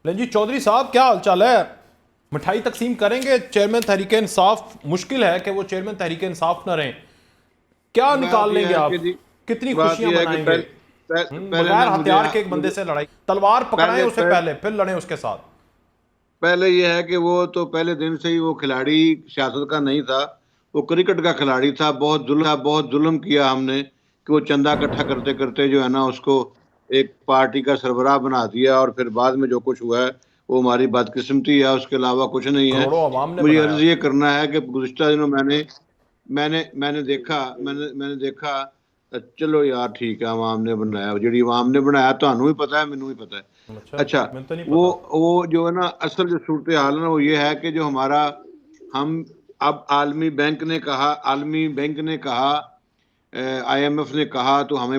جی چودھری صاحب کیا حال چال ہے؟ مٹھائی تقسیم کریں گے چیئرمین تحریک انصاف؟ مشکل ہے کہ وہ چیئرمین تحریک انصاف نہ رہیں، کیا نکال بات لیں یہ گے ہے آپ؟ کہ جی کتنی بات خوشیاں یہ ہے کہ منائیں گے؟ پہلے بغیر نا ہتھیار کے ایک بندے سے لڑائی، تلوار پکڑائیں اسے پہلے پھر لڑیں اس کے ساتھ۔ پہلے یہ ہے کہ وہ تو پہلے دن سے ہی وہ کھلاڑی سیاست کا نہیں تھا، وہ کرکٹ کا کھلاڑی تھا۔ بہت ظلم کیا ہم نے کہ وہ چندہ اکٹھا کرتے کرتے جو ہے نا اس کو ایک پارٹی کا سربراہ بنا دیا، اور پھر بعد میں جو کچھ ہوا ہے وہ ہماری بدقسمتی ہے، اس کے علاوہ کچھ نہیں ہے۔ کروڑوں عوام نے مجھے بنایا۔ عرض یہ کرنا ہے کہ گزشتہ دنوں میں نے دیکھا چلو یار ٹھیک ہے، عوام نے بنایا، جڑی عوام نے بنایا تانوں بھی پتا ہے، مینوں بھی پتا ہے۔ اچھا اچھا، میں تو نہیں پتا۔ وہ جو ہے نا اصل جو صورتحال ہے نا وہ یہ ہے کہ جو ہم اب عالمی بینک نے کہا، آئی ایم ایف نے کہا تو ہمیں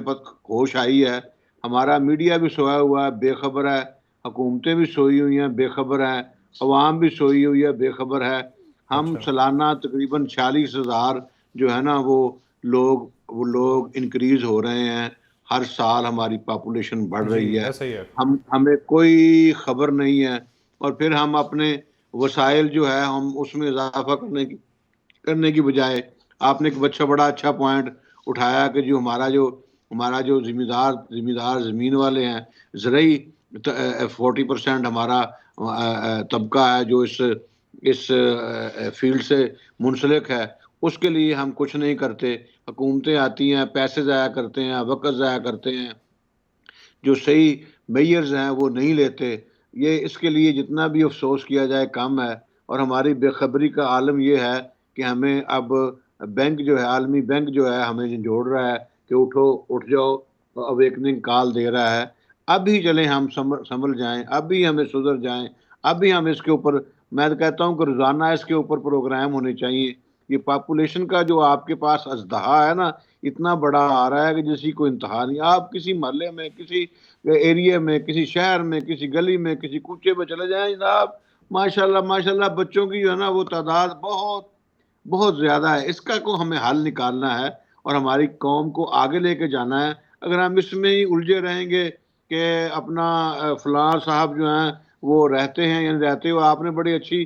ہوش آئی ہے۔ ہمارا میڈیا بھی سویا ہوا ہے، بے خبر ہے، حکومتیں بھی سوئی ہوئی ہیں، بے خبر ہیں، عوام بھی سوئی ہوئی ہے، بے خبر ہے۔ ہم اچھا سالانہ تقریباً 46,000 جو ہے نا وہ لوگ انکریز ہو رہے ہیں، ہر سال ہماری پاپولیشن بڑھ جی رہی ہے، ایسا ہی ہے۔ ہمیں کوئی خبر نہیں ہے، اور پھر ہم اپنے وسائل جو ہے ہم اس میں اضافہ کرنے کی بجائے، آپ نے ایک بڑا اچھا پوائنٹ اٹھایا کہ جو ہمارا جو ذمہ دار زمین والے ہیں، زرعی 40% ہمارا طبقہ ہے جو اس فیلڈ سے منسلک ہے، اس کے لیے ہم کچھ نہیں کرتے۔ حکومتیں آتی ہیں، پیسے ضائع کرتے ہیں، وقت ضائع کرتے ہیں، جو صحیح میئرز ہیں وہ نہیں لیتے۔ اس کے لیے جتنا بھی افسوس کیا جائے کم ہے، اور ہماری بے خبری کا عالم یہ ہے کہ ہمیں اب بینک جو ہے، عالمی بینک جو ہے ہمیں جوڑ رہا ہے کہ اٹھو، اٹھ جاؤ، اویکننگ کال دے رہا ہے۔ اب ہی چلیں ہم سنبھل جائیں، اب بھی ہمیں سدھر جائیں، اب بھی ہم اس کے اوپر، میں تو کہتا ہوں کہ روزانہ اس کے اوپر پروگرام ہونے چاہیے۔ یہ پاپولیشن کا جو آپ کے پاس ازدہا ہے نا، اتنا بڑا آ رہا ہے کہ جس کی کوئی انتہا نہیں۔ آپ کسی محلے میں، کسی ایریا میں، کسی شہر میں، کسی گلی میں، کسی کوچے میں چلے جائیں جناب، ماشاءاللہ بچوں کی جو ہے نا وہ تعداد بہت بہت زیادہ ہے۔ اس کا کو ہمیں حل نکالنا ہے اور ہماری قوم کو آگے لے کے جانا ہے۔ اگر ہم اس میں ہی الجھے رہیں گے کہ اپنا فلاں صاحب جو ہیں وہ رہتے ہیں، یعنی رہتے ہو، آپ نے بڑی اچھی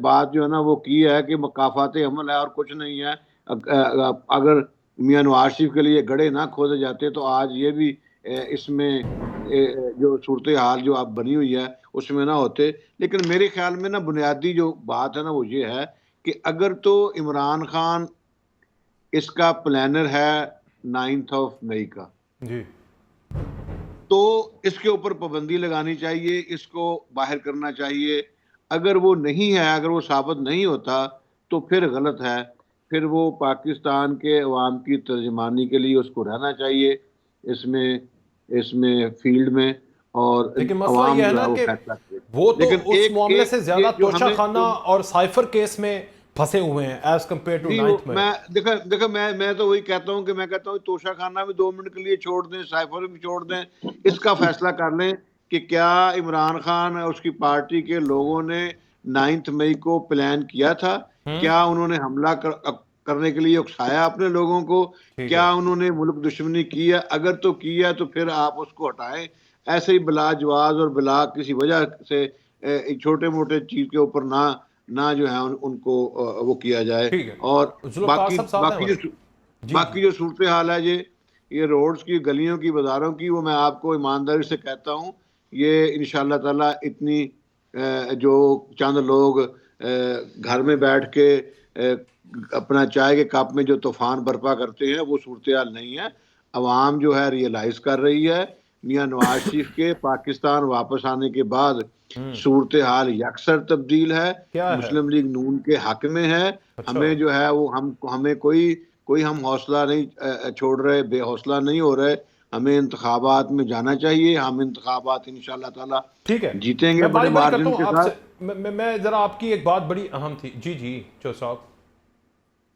بات جو ہے نا وہ کی ہے کہ مکافات عمل ہے اور کچھ نہیں ہے۔ اگر میاں نواز شریف کے لیے گڑھے نہ کھودے جاتے تو آج یہ بھی اس میں جو صورتحال جو اب بنی ہوئی ہے اس میں نہ ہوتے۔ لیکن میرے خیال میں نا بنیادی جو بات ہے نا وہ یہ ہے کہ اگر تو عمران خان اس کا پلانر ہے 9 مئی کا، جی تو اس کے اوپر پابندی لگانی چاہیے، اس کو باہر کرنا چاہیے۔ اگر وہ نہیں ہے، اگر وہ ثابت نہیں ہوتا تو پھر غلط ہے، پھر وہ پاکستان کے عوام کی ترجمانی کے لیے اس کو رہنا چاہیے اس میں فیلڈ میں، اور لیکن مسئلہ یہ عوام ہے جو ہے نا وہ کہ فیصلہ کرے۔ وہ تو لیکن اس معاملے سے یہ زیادہ جو توشہ ہمیں خانہ اور سائفر کیس میں پھنسے ہوئے ہیں ایز کمپیئر ٹو جی، 9 مئی۔ میں دیکھا میں تو وہی کہتا ہوں کہ میں کہتا ہوں توشہ خانہ بھی 2 منٹ کے لیے چھوڑ دیں، سائفر بھی چھوڑ دیں، اس کا فیصلہ کر لیں کہ کیا عمران خان اور اس کی پارٹی کے لوگوں نے 9 مئی کو پلان کیا تھا؟ کیا انہوں نے حملہ کرنے کے لیے اکسایا اپنے لوگوں کو؟ ٹھیک ہے کیا انہوں نے ملک دشمنی کی ہے؟ اگر تو کی ہے تو پھر آپ اس کو ہٹائیں۔ ایسے ہی بلا جواز اور بلا کسی وجہ سے چھوٹے موٹے چیز کے اوپر نہ جو ہے ان کو وہ کیا جائے۔ ٹھیک ہے۔ اور ذوالفقار صاحب ساتھ ہیں ہمارے؟ جی جی باقی جو صورتحال ہے یہ روڈز کی، گلیوں کی، بازاروں کی، وہ میں آپ کو ایمانداری سے کہتا ہوں یہ انشاءاللہ تعالی اتنی جو چند لوگ گھر میں بیٹھ کے اپنا چائے کے کپ میں جو طوفان برپا کرتے ہیں وہ صورتحال نہیں ہے۔ عوام جو ہے ریئلائز کر رہی ہے۔ میاں نواز شریف کے پاکستان واپس آنے کے بعد صورتحال یکسر تبدیل ہے، کیا ہے؟ مسلم لیگ نون کے حق میں ہے۔ اچھا ہمیں جو ہے وہ ہمیں کوئی ہم حوصلہ نہیں چھوڑ رہے، بے حوصلہ نہیں ہو رہے۔ ہمیں انتخابات میں جانا چاہیے، ہم انتخابات انشاءاللہ تعالی ٹھیک ہے۔ جیتیں گے میں بڑے باری باری کرتا مارجن ہوں کے آپ سے، ساتھ۔ میں ذرا آپ کی ایک بات بڑی اہم تھی۔ جی جی چودھری صاحب۔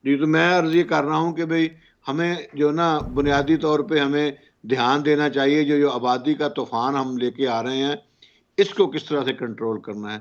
جی، تو میں عرض یہ کر رہا ہوں کہ بھئی ہمیں جو نا بنیادی طور پہ ہمیں دھیان دینا چاہیے جو آبادی کا طوفان ہم لے کے آ رہے ہیں، اس کو کس طرح سے کنٹرول کرنا ہے۔